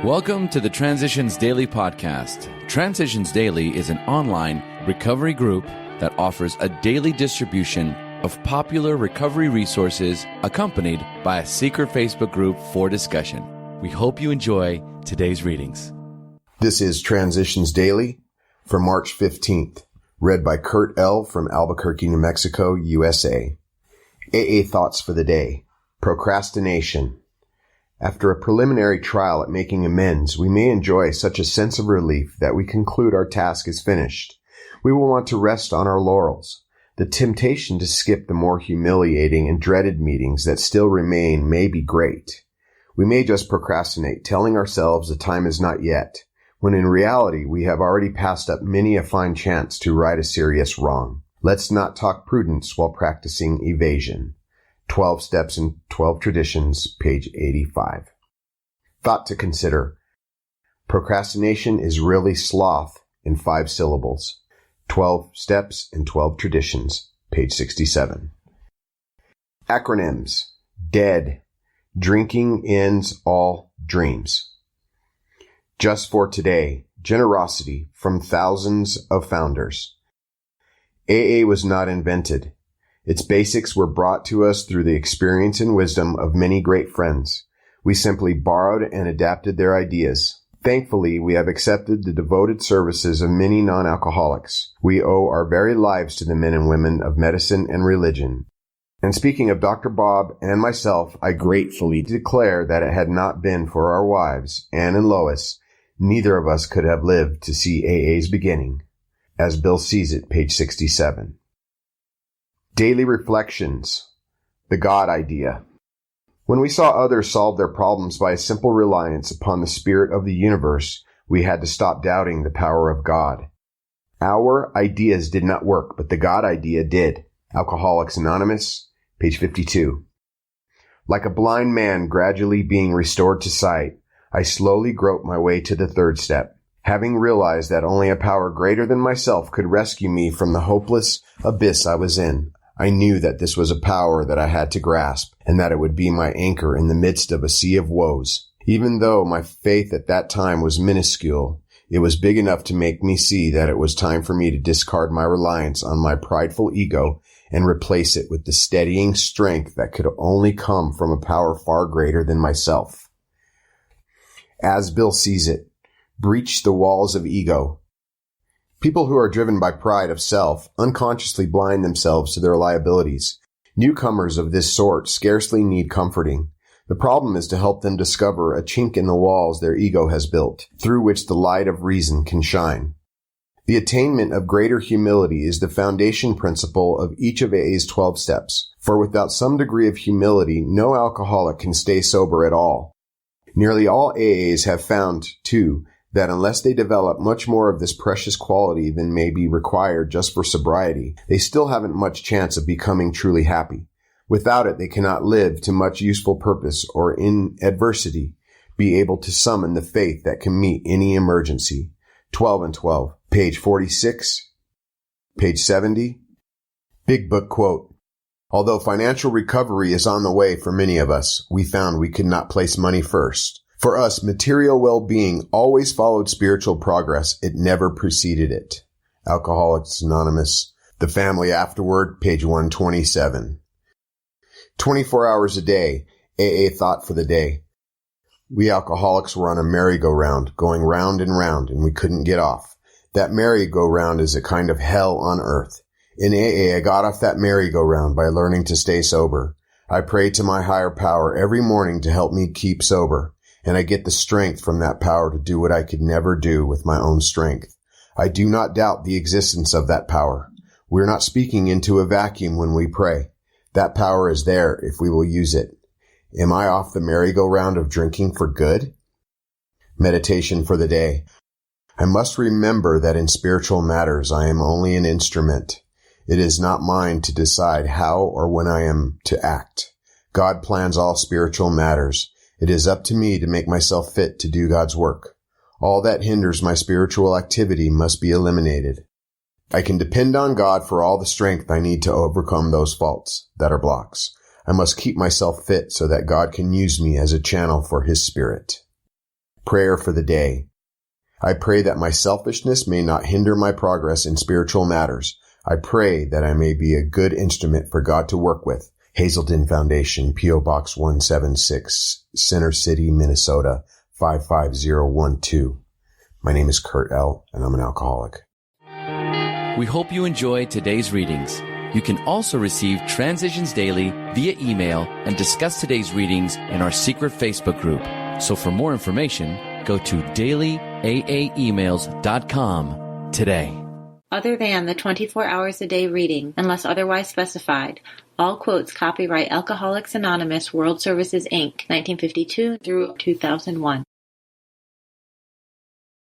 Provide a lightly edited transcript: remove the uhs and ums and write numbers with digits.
Welcome to the Transitions Daily podcast. Transitions Daily is an online recovery group that offers a daily distribution of popular recovery resources accompanied by a secret Facebook group for discussion. We hope you enjoy today's readings. This is Transitions Daily for March 15th, read by Kurt L. from Albuquerque, New Mexico, USA. AA thoughts for the day. Procrastination. After a preliminary trial at making amends, we may enjoy such a sense of relief that we conclude our task is finished. We will want to rest on our laurels. The temptation to skip the more humiliating and dreaded meetings that still remain may be great. We may just procrastinate, telling ourselves the time is not yet, when in reality we have already passed up many a fine chance to right a serious wrong. Let's not talk prudence while practicing evasion. 12 Steps and 12 Traditions, page 85. Thought to consider. Procrastination is really sloth in 5 syllables. 12 Steps and 12 Traditions, page 67. Acronyms. DEAD. Drinking ends all dreams. Just for today. Generosity from thousands of founders. AA was not invented. Its basics were brought to us through the experience and wisdom of many great friends. We simply borrowed and adapted their ideas. Thankfully, we have accepted the devoted services of many non-alcoholics. We owe our very lives to the men and women of medicine and religion. And speaking of Dr. Bob and myself, I gratefully declare that it had not been for our wives, Ann and Lois, neither of us could have lived to see AA's beginning. As Bill sees it, page 67. Daily Reflections. The God Idea. When we saw others solve their problems by a simple reliance upon the spirit of the universe, we had to stop doubting the power of God. Our ideas did not work, but the God idea did. Alcoholics Anonymous, page 52. Like a blind man gradually being restored to sight, I slowly groped my way to the 3rd step. Having realized that only a power greater than myself could rescue me from the hopeless abyss I was in, I knew that this was a power that I had to grasp, and that it would be my anchor in the midst of a sea of woes. Even though my faith at that time was minuscule, it was big enough to make me see that it was time for me to discard my reliance on my prideful ego and replace it with the steadying strength that could only come from a power far greater than myself. As Bill sees it, breach the walls of ego. People who are driven by pride of self unconsciously blind themselves to their liabilities. Newcomers of this sort scarcely need comforting. The problem is to help them discover a chink in the walls their ego has built, through which the light of reason can shine. The attainment of greater humility is the foundation principle of each of AA's 12 steps, for without some degree of humility, no alcoholic can stay sober at all. Nearly all AAs have found, too, that unless they develop much more of this precious quality than may be required just for sobriety, they still haven't much chance of becoming truly happy. Without it, they cannot live to much useful purpose or in adversity be able to summon the faith that can meet any emergency. 12 and 12, page 46, page 70. Big Book quote. Although financial recovery is on the way for many of us, we found we could not place money first. For us, material well-being always followed spiritual progress. It never preceded it. Alcoholics Anonymous. The Family Afterward, page 127. 24 hours a day, AA thought for the day. We alcoholics were on a merry-go-round, going round and round, and we couldn't get off. That merry-go-round is a kind of hell on earth. In AA, I got off that merry-go-round by learning to stay sober. I pray to my higher power every morning to help me keep sober. And I get the strength from that power to do what I could never do with my own strength. I do not doubt the existence of that power. We're not speaking into a vacuum when we pray. That power is there if we will use it. Am I off the merry-go-round of drinking for good? Meditation for the day. I must remember that in spiritual matters I am only an instrument. It is not mine to decide how or when I am to act. God plans all spiritual matters. It is up to me to make myself fit to do God's work. All that hinders my spiritual activity must be eliminated. I can depend on God for all the strength I need to overcome those faults that are blocks. I must keep myself fit so that God can use me as a channel for His Spirit. Prayer for the day. I pray that my selfishness may not hinder my progress in spiritual matters. I pray that I may be a good instrument for God to work with. Hazelden Foundation, P.O. Box 176, Center City, Minnesota, 55012. My name is Kurt L., and I'm an alcoholic. We hope you enjoyed today's readings. You can also receive Transitions Daily via email and discuss today's readings in our secret Facebook group. So for more information, go to dailyaaemails.com today. Other than the 24 hours a day reading, unless otherwise specified, all quotes copyright Alcoholics Anonymous World Services, Inc., 1952 through 2001.